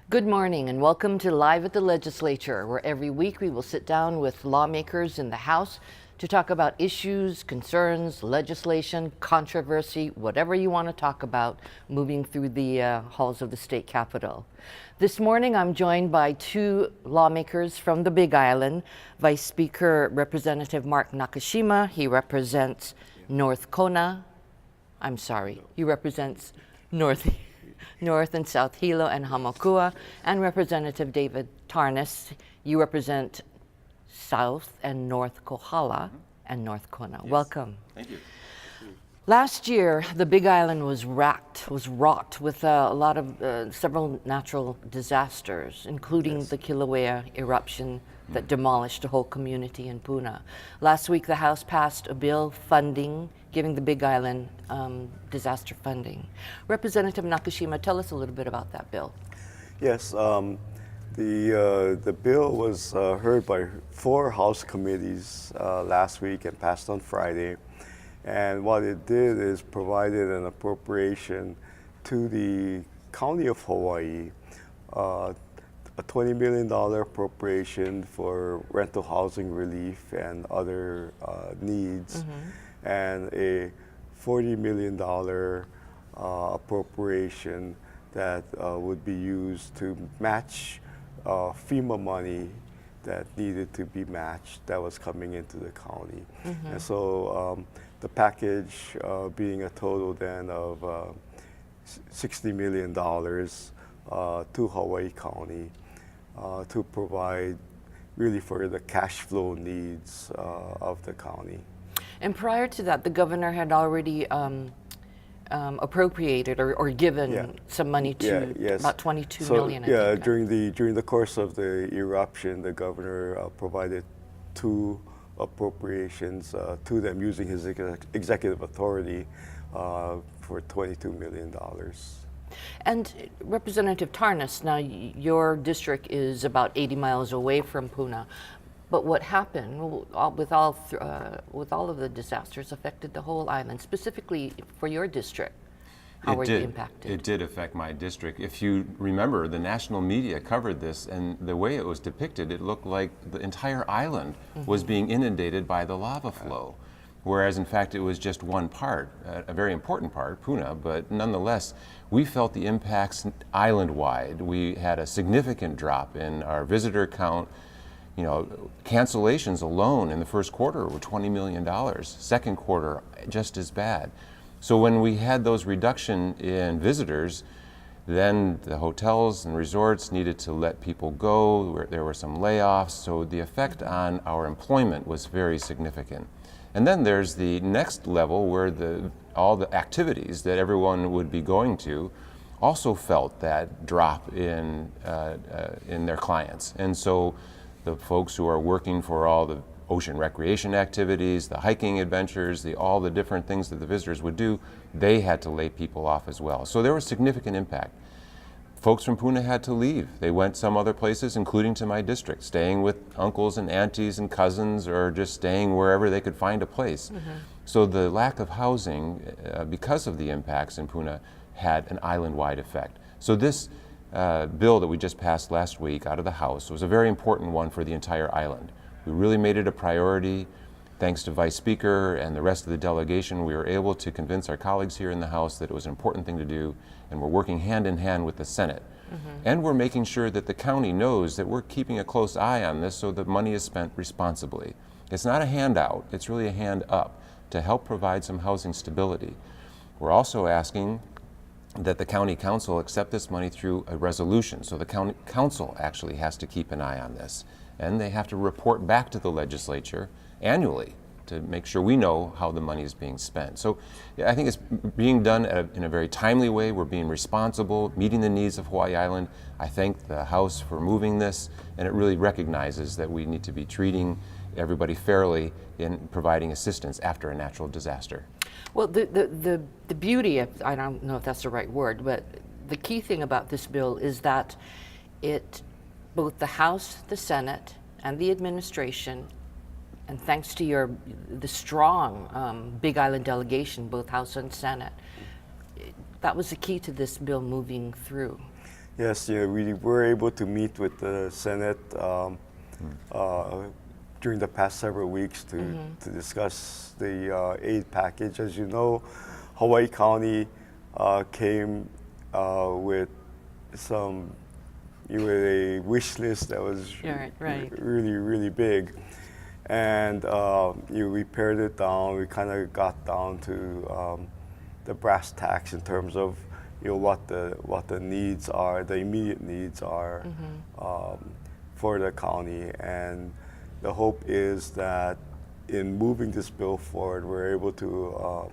Good morning and welcome to Live at the Legislature, where every week we will sit down with lawmakers in the House to talk about issues, concerns, legislation, controversy, whatever you want to talk about moving through the halls of the state capitol. This morning I'm joined by two lawmakers from the Big Island, Vice Speaker Representative Mark Nakashima. He represents North Kona. I'm sorry, he represents North and South Hilo and Hamakua, and Representative David Tarnas. You represent South and North Kohala and North Kona. Yes. Welcome. Thank you. Last year, the Big Island was wrought with a lot of several natural disasters, including the Kilauea eruption that demolished a whole community in Puna. Last week, the House passed a bill giving the Big Island disaster funding. Representative Nakashima, tell us a little bit about that bill. Yes, the bill was heard by 4 House committees last week and passed on Friday. And what it did is provided an appropriation to the County of Hawaii, a $20 million appropriation for rental housing relief and other needs, and a $40 million appropriation that would be used to match FEMA money that needed to be matched that was coming into the county. And so the package being a total then of $60 million to Hawaii County to provide really for the cash flow needs of the county. And prior to that, the governor had already appropriated or given some money to about 22 million. I think. During the course of the eruption, the governor provided 2 appropriations to them using his executive authority for $22 million. And Representative Tarnas, now your district is about 80 miles away from Puna, but what happened with all of the disasters affected the whole island, specifically for your district? How were you impacted? It did affect my district. If you remember, the national media covered this, and the way it was depicted, it looked like the entire island was being inundated by the lava flow, whereas in fact it was just one part, a very important part, Puna, but nonetheless, we felt the impacts island-wide. We had a significant drop in our visitor count. You know, cancellations alone in the first quarter were $20 million. Second quarter, just as bad. So when we had those reduction in visitors, then the hotels and resorts needed to let people go. There were some layoffs. So the effect on our employment was very significant. And then there's the next level where all the activities that everyone would be going to also felt that drop in their clients. And so the folks who are working for all the ocean recreation activities, the hiking adventures, all the different things that the visitors would do, they had to lay people off as well. So there was significant impact. Folks from Puna had to leave. They went some other places, including to my district, staying with uncles and aunties and cousins, or just staying wherever they could find a place. So the lack of housing, because of the impacts in Puna, had an island-wide effect. So this bill that we just passed last week out of the House was a very important one for the entire island. We really made it a priority. Thanks to Vice Speaker and the rest of the delegation, we were able to convince our colleagues here in the House that it was an important thing to do, and we're working hand in hand with the Senate. And we're making sure that the county knows that we're keeping a close eye on this so that money is spent responsibly. It's not a handout, it's really a hand up to help provide some housing stability. We're also asking that the county council accept this money through a resolution. So the county council actually has to keep an eye on this. And they have to report back to the legislature annually to make sure we know how the money is being spent. So I think it's being done in a very timely way. We're being responsible, meeting the needs of Hawaii Island. I thank the House for moving this, and it really recognizes that we need to be treating everybody fairly in providing assistance after a natural disaster. Well, the beauty of, I don't know if that's the right word, but the key thing about this bill is that both the House, the Senate, and the administration, and thanks to the strong Big Island delegation, both House and Senate, that was the key to this bill moving through. Yes, we were able to meet with the Senate during the past several weeks to discuss the aid package. As you know, Hawaii County came with a wish list that was really, really big. And we pared it down. We kind of got down to the brass tacks in terms of what the needs are, the immediate needs are for the county. And the hope is that in moving this bill forward, we're able to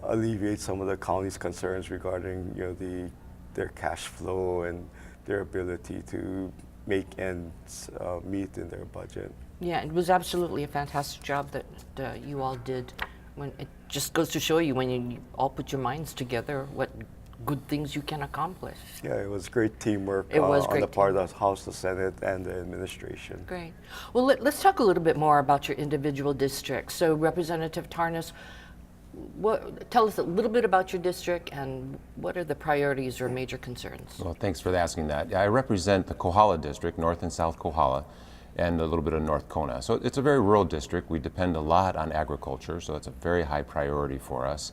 alleviate some of the county's concerns regarding their cash flow and their ability to make ends meet in their budget. Yeah, it was absolutely a fantastic job that you all did. When it just goes to show you when you all put your minds together, what good things you can accomplish. Yeah, it was great teamwork on the part of the House, the Senate, and the administration. Great. Well, let's talk a little bit more about your individual districts. So, Representative Tarnas, tell us a little bit about your district and what are the priorities or major concerns? Well, thanks for asking that. I represent the Kohala district, North and South Kohala, and a little bit of North Kona. So it's a very rural district. We depend a lot on agriculture, so it's a very high priority for us.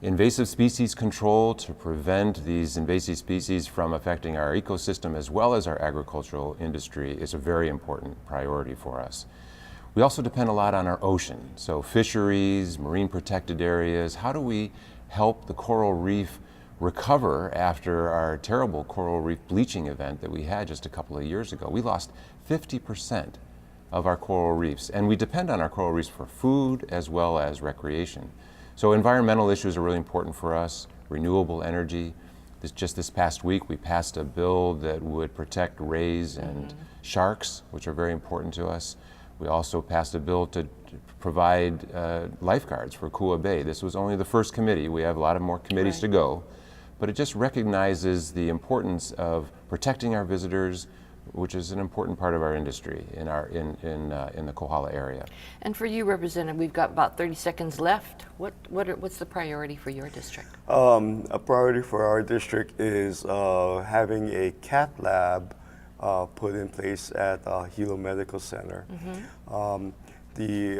Invasive species control to prevent these invasive species from affecting our ecosystem as well as our agricultural industry is a very important priority for us. We also depend a lot on our ocean, so fisheries, marine protected areas. How do we help the coral reef recover after our terrible coral reef bleaching event that we had just a couple of years ago? We lost 50% of our coral reefs, and we depend on our coral reefs for food as well as recreation. So environmental issues are really important for us, renewable energy. Just this past week, we passed a bill that would protect rays and sharks, which are very important to us. We also passed a bill to provide lifeguards for Kua Bay. This was only the first committee. We have a lot of more committees to go, but it just recognizes the importance of protecting our visitors, which is an important part of our industry in the Kohala area. And for you, Representative, we've got about 30 seconds left. What's the priority for your district? A priority for our district is having a cat lab put in place at Hilo Medical Center. We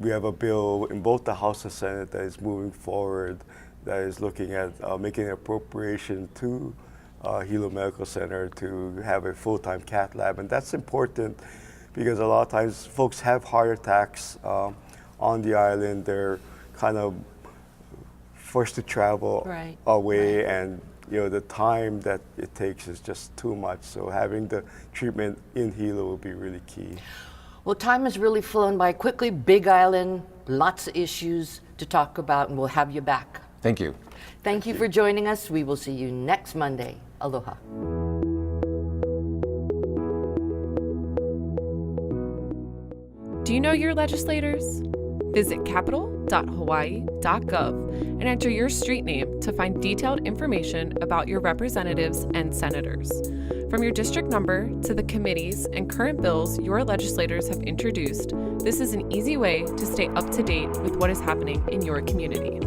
have a bill in both the House and Senate that is moving forward that is looking at making an appropriation to Hilo Medical Center to have a full-time cat lab. And that's important because a lot of times folks have heart attacks on the island. They're kind of forced to travel away, and the time that it takes is just too much. So having the treatment in Hilo will be really key. Well, time has really flown by quickly. Big Island, lots of issues to talk about, and we'll have you back. Thank you. Thank you for joining us. We will see you next Monday. Aloha. Do you know your legislators? Visit capital.hawaii.gov and enter your street name to find detailed information about your representatives and senators. From your district number to the committees and current bills your legislators have introduced, this is an easy way to stay up to date with what is happening in your community.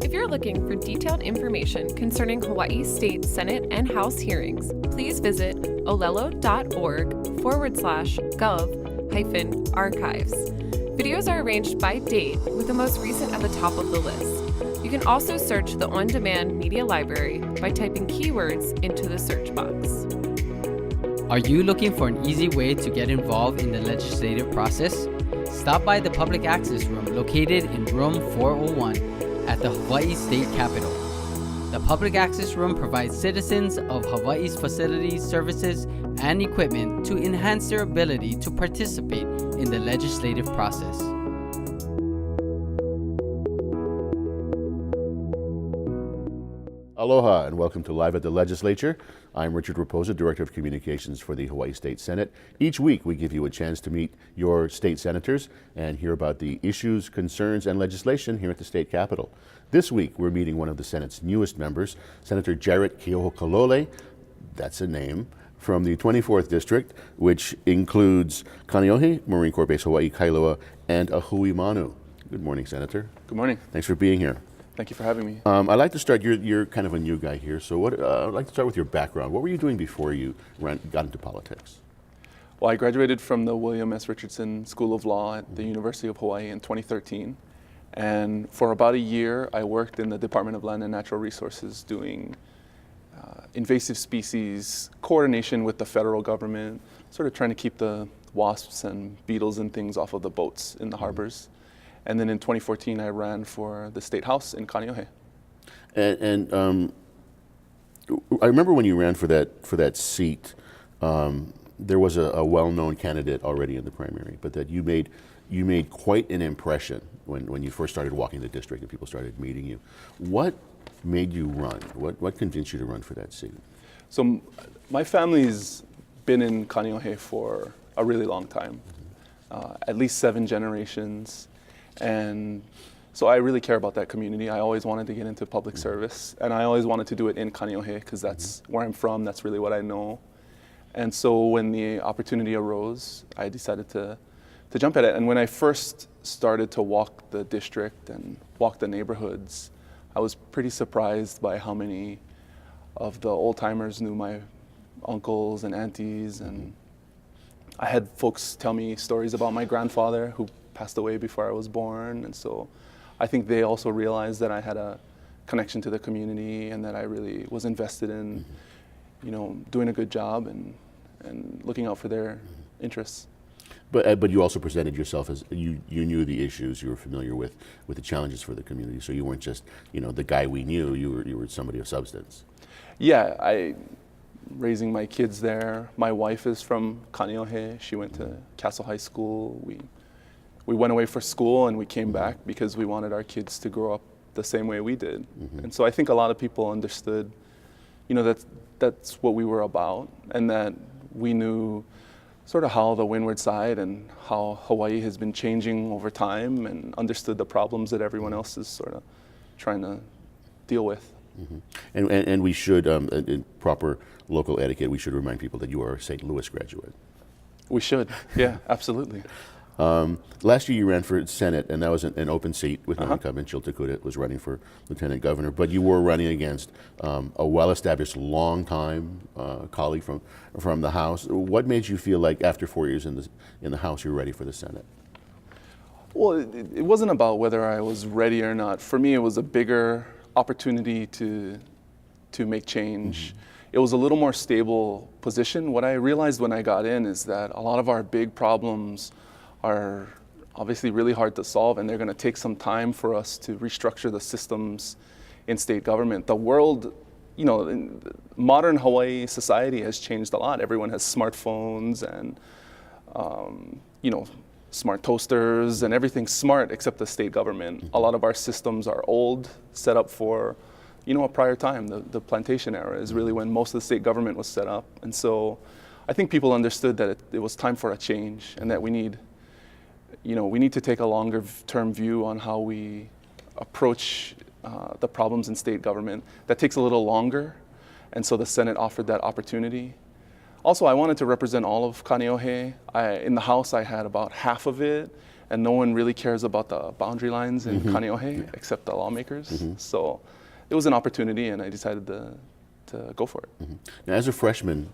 If you're looking for detailed information concerning Hawaii State Senate and House hearings, please visit olelo.org/gov-archives. Videos are arranged by date, with the most recent at the top of the list. You can also search the on-demand media library by typing keywords into the search box. Are you looking for an easy way to get involved in the legislative process? Stop by the Public Access Room located in room 401 at the Hawaii State Capitol. The Public Access Room provides citizens of Hawaii's facilities, services, and equipment to enhance their ability to participate in the legislative process. Aloha and welcome to Live at the Legislature. I'm Richard Raposa, Director of Communications for the Hawaii State Senate. Each week we give you a chance to meet your state senators and hear about the issues, concerns, and legislation here at the state capitol. This week we're meeting one of the Senate's newest members, Senator Jarrett Kyoko. That's a name. From the 24th District, which includes Kaneohe, Marine Corps Base Hawaii, Kailua, and Ahui Manu. Good morning, Senator. Good morning. Thanks for being here. Thank you for having me. I'd like to start, you're kind of a new guy here, so I'd like to start with your background. What were you doing before you got into politics? Well, I graduated from the William S. Richardson School of Law at the University of Hawaii in 2013. And for about a year, I worked in the Department of Land and Natural Resources doing invasive species coordination with the federal government, sort of trying to keep the wasps and beetles and things off of the boats in the harbors. And then in 2014, I ran for the State House in Kaneohe. And I remember when you ran for that seat, there was a well-known candidate already in the primary, but that you made quite an impression when you first started walking the district and people started meeting you. What made you run? What convinced you to run for that seat? So my family's been in Kaneohe for a really long time, at least 7 generations. And so I really care about that community. I always wanted to get into public service, and I always wanted to do it in Kaneohe because that's where I'm from, that's really what I know. And so when the opportunity arose, I decided to jump at it. And when I first started to walk the district and walk the neighborhoods, I was pretty surprised by how many of the old timers knew my uncles and aunties. And I had folks tell me stories about my grandfather who passed away before I was born. And so I think they also realized that I had a connection to the community and that I really was invested in, doing a good job and looking out for their interests. But you also presented yourself as you knew the issues, you were familiar with the challenges for the community, so you weren't just the guy we knew. You were somebody of substance. Yeah, I raising my kids there. My wife is from Kaneohe. She went to Castle High School. We went away for school and we came back because we wanted our kids to grow up the same way we did. And so I think a lot of people understood, that's what we were about, and that we knew sort of how the windward side and how Hawaii has been changing over time, and understood the problems that everyone else is sort of trying to deal with. And we should, in proper local etiquette, we should remind people that you are a St. Louis graduate. We should, yeah, absolutely. Last year you ran for Senate, and that was an open seat with no incumbent. Jill Takuta was running for lieutenant governor, but you were running against a well-established, long-time colleague from the House. What made you feel like after 4 years in the House you're ready for the Senate? Well, it wasn't about whether I was ready or not. For me, it was a bigger opportunity to make change. It was a little more stable position. What I realized when I got in is that a lot of our big problems are obviously really hard to solve, and they're going to take some time for us to restructure the systems in state government. The world, in modern Hawaii society has changed a lot. Everyone has smartphones and, smart toasters, and everything's smart except the state government. A lot of our systems are old, set up for, a prior time. The plantation era is really when most of the state government was set up. And so I think people understood that it was time for a change, and that we need to take a longer term view on how we approach the problems in state government. That takes a little longer, and so the Senate offered that opportunity. Also, I wanted to represent all of Kaneohe. In the House, I had about half of it, and no one really cares about the boundary lines in Kaneohe except the lawmakers. So it was an opportunity, and I decided to go for it. Now, as a freshman,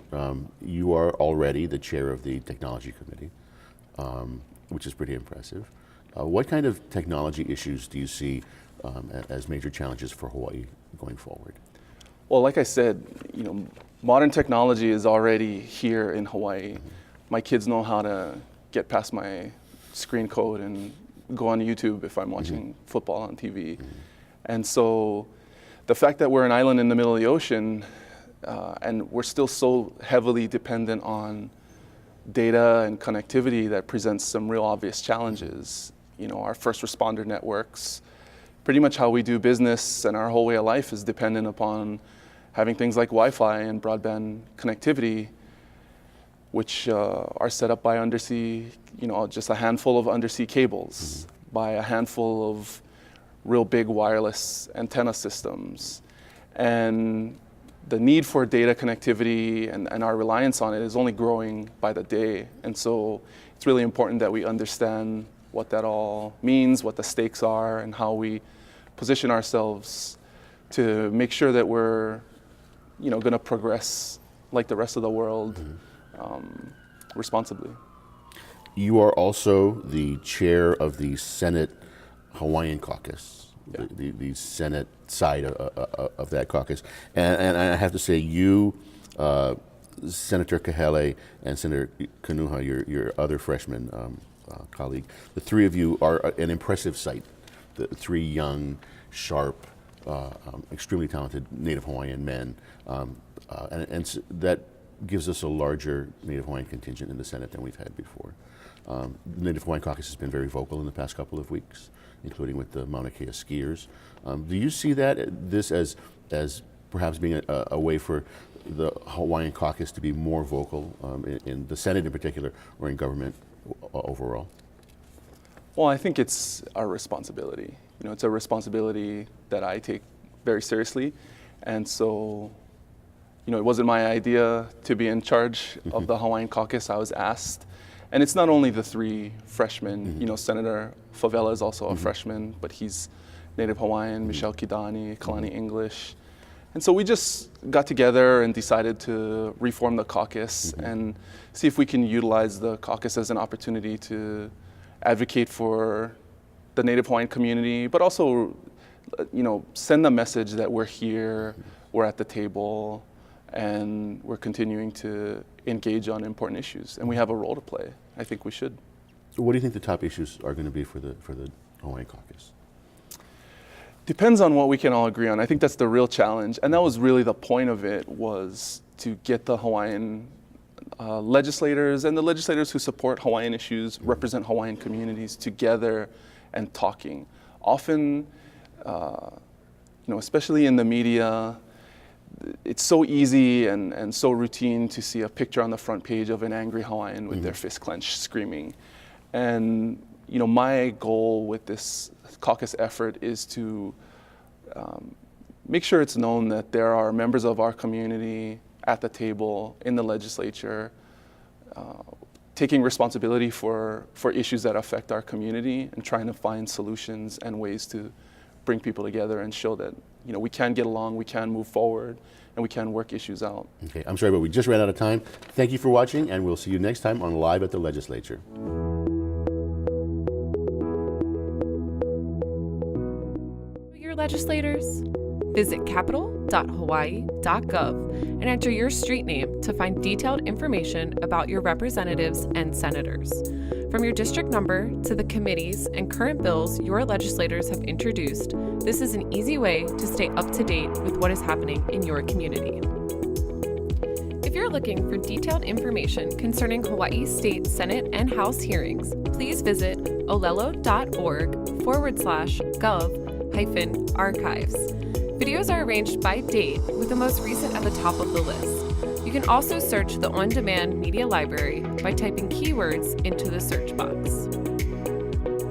you are already the chair of the Technology Committee, which is pretty impressive. What kind of technology issues do you see as major challenges for Hawaii going forward? Well, like I said, modern technology is already here in Hawaii. My kids know how to get past my screen code and go on YouTube if I'm watching football on TV. And so the fact that we're an island in the middle of the ocean, and we're still so heavily dependent on data and connectivity, that presents some real obvious challenges. Our first responder networks, pretty much how we do business and our whole way of life is dependent upon having things like Wi-Fi and broadband connectivity, which are set up by undersea, just a handful of undersea cables, by a handful of real big wireless antenna systems. And the need for data connectivity and our reliance on it is only growing by the day. And so it's really important that we understand what that all means, what the stakes are, and how we position ourselves to make sure that we're, going to progress like the rest of the world responsibly. You are also the chair of the Senate Hawaiian Caucus, the Senate side of that caucus. And I have to say, you, Senator Kahele, and Senator Kanuha, your other freshman colleague, the three of you are an impressive sight. The three young, sharp, extremely talented Native Hawaiian men. And that gives us a larger Native Hawaiian contingent in the Senate than we've had before. The Native Hawaiian Caucus has been very vocal in the past couple of weeks, including with the Mauna Kea skiers. Do you see this as perhaps being a way for the Hawaiian Caucus to be more vocal in the Senate in particular, or in government overall? Well, I think it's our responsibility. It's a responsibility that I take very seriously. And so, it wasn't my idea to be in charge of the Hawaiian Caucus. I was asked. And it's not only the three freshmen. Senator Favela is also a freshman, but he's Native Hawaiian, Michelle Kidani, Kalani English. And so we just got together and decided to reform the caucus and see if we can utilize the caucus as an opportunity to advocate for the Native Hawaiian community, but also, send a message that we're here, we're at the table, and we're continuing to engage on important issues, and we have a role to play. I think we should. What do you think the top issues are going to be for the Hawaiian Caucus? Depends on what we can all agree on. I think that's the real challenge, and that was really the point of it, was to get the Hawaiian legislators and the legislators who support Hawaiian issues, represent Hawaiian communities together and talking. Often, especially in the media, it's so easy and so routine to see a picture on the front page of an angry Hawaiian with their fist clenched screaming. And my goal with this caucus effort is to make sure it's known that there are members of our community at the table in the legislature taking responsibility for issues that affect our community and trying to find solutions and ways to bring people together and show that we can get along, we can move forward, and we can work issues out. Okay, I'm sorry, but we just ran out of time. Thank you for watching, and we'll see you next time on Live at the Legislature. Your legislators? Visit capital.hawaii.gov and enter your street name to find detailed information about your representatives and senators. From your district number to the committees and current bills your legislators have introduced, this is an easy way to stay up to date with what is happening in your community. If you're looking for detailed information concerning Hawaii State Senate and House hearings, please visit olelo.org/gov-archives. Videos are arranged by date, with the most recent at the top of the list. You can also search the on-demand media library by typing keywords into the search box.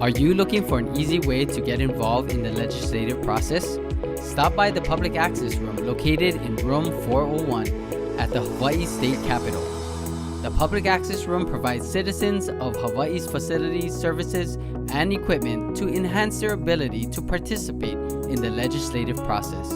Are you looking for an easy way to get involved in the legislative process? Stop by the Public Access Room located in room 401 at the Hawaii State Capitol. The Public Access Room provides citizens of Hawaii's facilities, services, and equipment to enhance their ability to participate in the legislative process.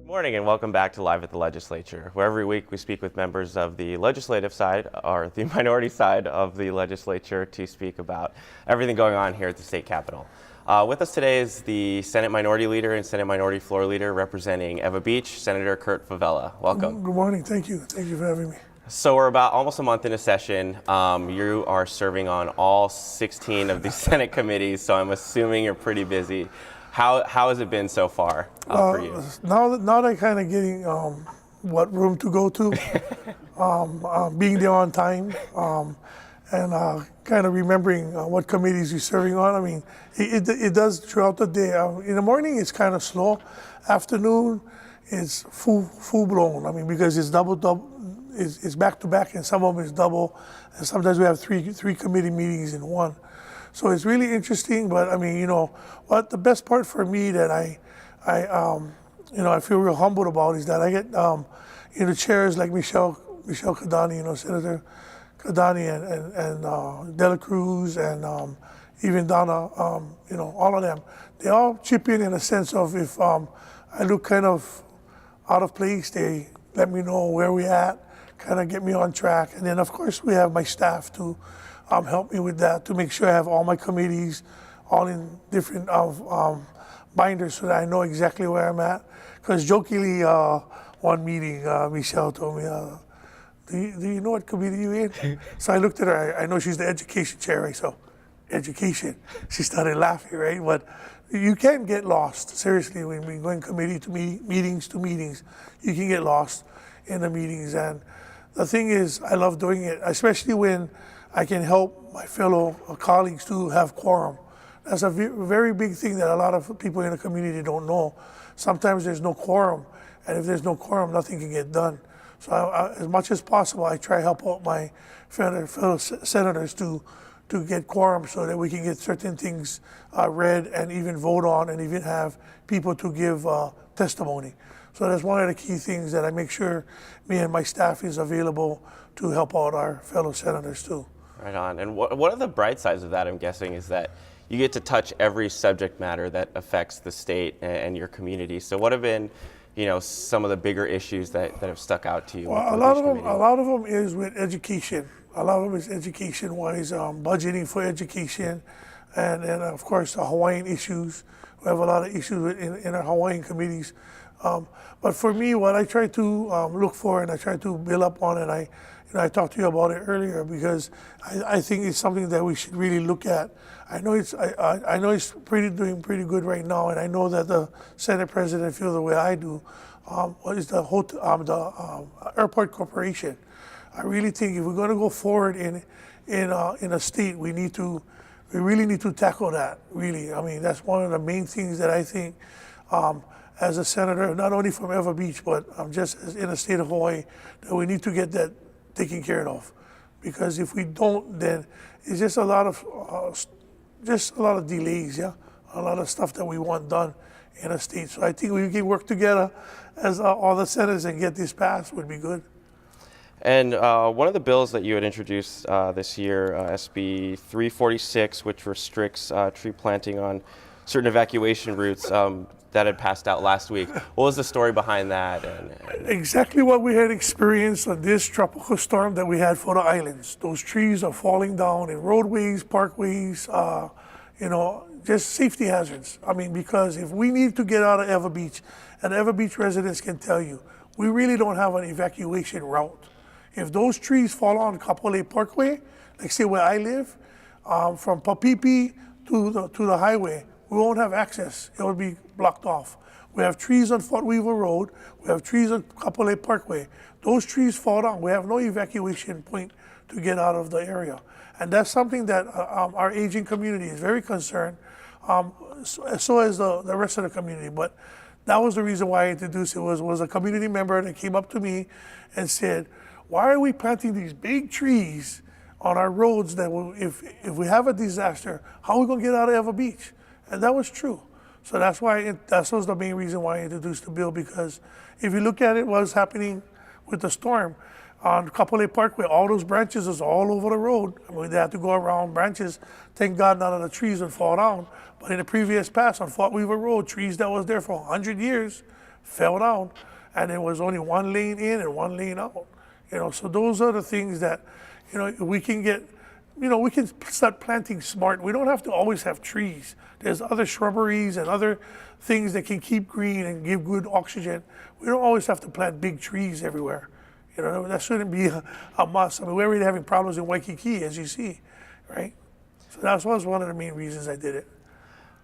Good morning and welcome back to Live at the Legislature, where every week we speak with members of the legislative side or the minority side of the legislature to speak about everything going on here at the state capitol. With us today is the Senate Minority Leader and Senate Minority Floor Leader representing Ewa Beach, Senator Kurt Favela. Welcome. Good morning. Thank you. Thank you for having me. So we're about almost a month into session. You are serving on all 16 of the Senate committees, so I'm assuming you're pretty busy. How has it been so far for you? Now that kind of getting what room to go to, being there on time, and kind of remembering what committees you're serving on. I mean, it does throughout the day. In the morning, it's kind of slow. Afternoon, it's full blown. I mean, because it's double. It's back to back, and some of them is double. And sometimes we have three committee meetings in one. So it's really interesting, but I mean, what the best part for me that I feel real humbled about is that I get, chairs like Michelle Kidani, Senator Escladani and De La Cruz and even Donna, all of them, they all chip in a sense of if I look kind of out of place, they let me know where we at, kind of get me on track. And then of course we have my staff to help me with that, to make sure I have all my committees all in different binders so that I know exactly where I'm at. Because jokingly, one meeting, Michelle told me, do you know what committee you're in? So I looked at her, I know she's the education chair, right? So, education. She started laughing, right? But you can get lost, seriously, when we go in committee to meetings, you can get lost in the meetings. And the thing is, I love doing it, especially when I can help my fellow colleagues to have quorum. That's a very big thing that a lot of people in the community don't know. Sometimes there's no quorum, and if there's no quorum, nothing can get done. So as much as possible, I try to help out my fellow senators to get quorum so that we can get certain things read and even vote on and even have people to give testimony. So that's one of the key things that I make sure me and my staff is available to help out our fellow senators too. Right on. And what are the bright sides of that, I'm guessing, is that you get to touch every subject matter that affects the state and your community. So what have been, some of the bigger issues that have stuck out to you? Well, a lot of them is with education. A lot of them is education-wise, budgeting for education, and of course the Hawaiian issues. We have a lot of issues in our Hawaiian committees. But for me, what I try to look for and I try to build up on, and I talked to you about it earlier because I think it's something that we should really look at. I know it's doing pretty good right now, and I know that the Senate President feels the way I do. What is the Airport Corporation? I really think if we're going to go forward in a state, we really need to tackle that. Really, I mean that's one of the main things that I think. As a senator, not only from Ewa Beach, but just as in the state of Hawaii, that we need to get that taken care of. Because if we don't, then it's just a lot of delays, yeah? A lot of stuff that we want done in a state. So I think we can work together as all the senators and get this passed would be good. And one of the bills that you had introduced this year, SB 346, which restricts tree planting on certain evacuation routes, that had passed out last week. What was the story behind that? Exactly what we had experienced on this tropical storm that we had for the islands. Those trees are falling down in roadways, parkways, just safety hazards. I mean, because if we need to get out of Ewa Beach, and Ewa Beach residents can tell you, we really don't have an evacuation route. If those trees fall on Kapolei Parkway, like say where I live, from Papipi to the highway, we won't have access. It will be blocked off. We have trees on Fort Weaver Road. We have trees on Kapolei Parkway. Those trees fall down. We have no evacuation point to get out of the area. And that's something that our aging community is very concerned, so is the rest of the community. But that was the reason why I introduced it, was a community member that came up to me and said, why are we planting these big trees on our roads that if we have a disaster, how are we going to get out of Ewa Beach? And that was true. So that was the main reason why I introduced the bill, because if you look at it, what was happening with the storm on Kapolei Parkway, all those branches is all over the road. I mean, they had to go around branches. Thank God none of the trees would fall down. But in the previous past on Fort Weaver Road, trees that was there for 100 years fell down, and there was only one lane in and one lane out. So those are the things that, we can get. We can start planting smart. We don't have to always have trees. There's other shrubberies and other things that can keep green and give good oxygen. We don't always have to plant big trees everywhere. That shouldn't be a must. I mean, we're already having problems in Waikiki, as you see, right? So that was one of the main reasons I did it.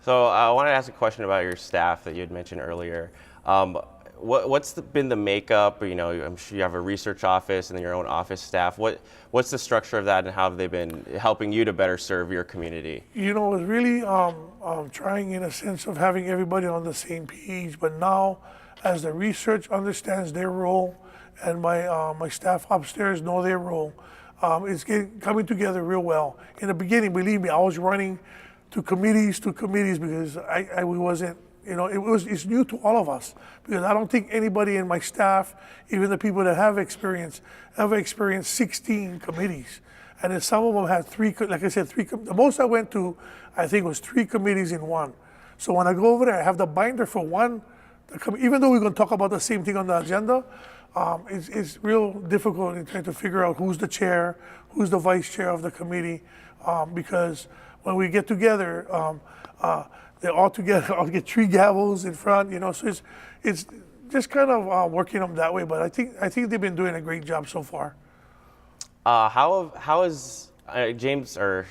So I wanted to ask a question about your staff that you had mentioned earlier. What's been the makeup? I'm sure you have a research office and then your own office staff. What's the structure of that, and how have they been helping you to better serve your community? It's really trying in a sense of having everybody on the same page. But now, as the research understands their role, and my staff upstairs know their role, it's coming together real well. In the beginning, believe me, I was running to committees because we wasn't You know, it's new to all of us because I don't think anybody in my staff, even the people that have experience, ever experienced 16 committees. And then some of them had like I said, the most I went to, I think, was 3 committees in one. So when I go over there, I have the binder for one, even though we're going to talk about the same thing on the agenda, it's real difficult in trying to figure out who's the chair, who's the vice chair of the committee, because when we get together, they're all together. I'll get 3 gavels in front, you know. So it's just kind of working them that way. But I think they've been doing a great job so far. How is James or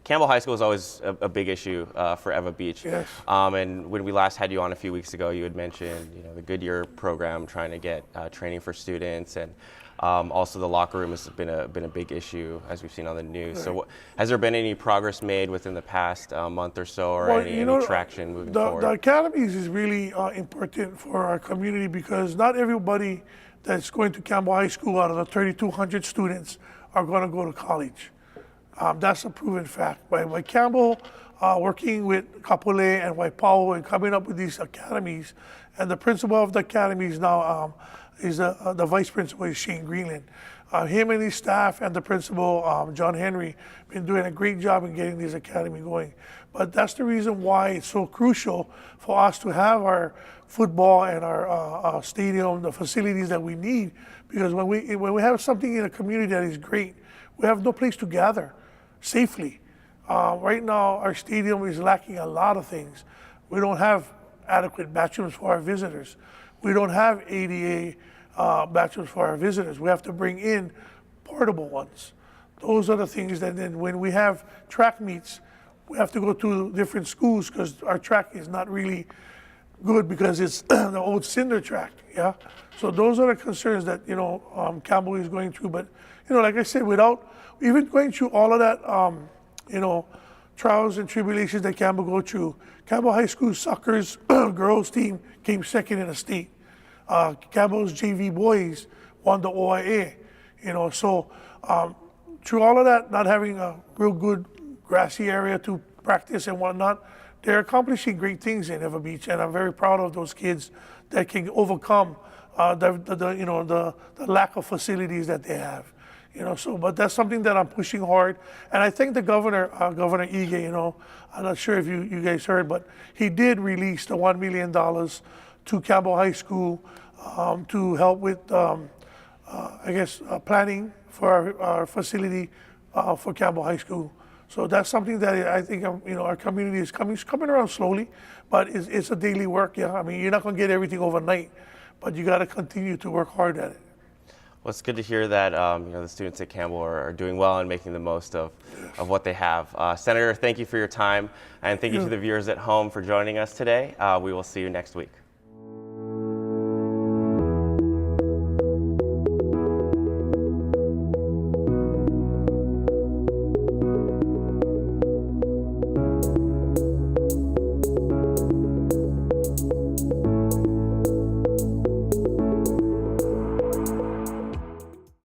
Campbell High School is always a big issue for Eva Beach. Yes. And when we last had you on a few weeks ago, you had mentioned the Goodyear program trying to get training for students, and also the locker room has been a big issue as we've seen on the news. Right. So has there been any progress made within the past month or so, or any traction moving forward? The academies is really important for our community because not everybody that's going to Campbell High School out of the 3,200 students are going to go to college. That's a proven fact. By Campbell working with Kapolei and Waipahu and coming up with these academies, and the principal of the academies now is the vice principal is Shane Greenland. Him and his staff and the principal, John Henry, been doing a great job in getting this academy going. But that's the reason why it's so crucial for us to have our football and our stadium, the facilities that we need, because when we have something in a community that is great, we have no place to gather safely. Right now, our stadium is lacking a lot of things. We don't have adequate bathrooms for our visitors. We don't have ADA bathrooms for our visitors. We have to bring in portable ones. Those are the things that then when we have track meets, we have to go to different schools because our track is not really good because it's the old cinder track, yeah? So those are the concerns that, Campbell is going through. But, like I said, without even going through all of that, trials and tribulations that Campbell go through, Campbell High School soccer's girls team came second in the state. Campbell's JV boys won the OIA, so through all of that, not having a real good grassy area to practice and whatnot, they're accomplishing great things in Eva Beach, and I'm very proud of those kids that can overcome the lack of facilities that they have. But that's something that I'm pushing hard, and I thank the governor, Governor Ige. I'm not sure if you guys heard, but he did release the $1 million to Campbell High School to help with, planning for our facility for Campbell High School. So that's something that I think our community is coming around slowly, but it's a daily work. Yeah, I mean, you're not going to get everything overnight, but you got to continue to work hard at it. Well, it's good to hear that the students at Campbell are doing well and making the most of what they have. Senator, thank you for your time, and thank you to the viewers at home for joining us today. We will see you next week.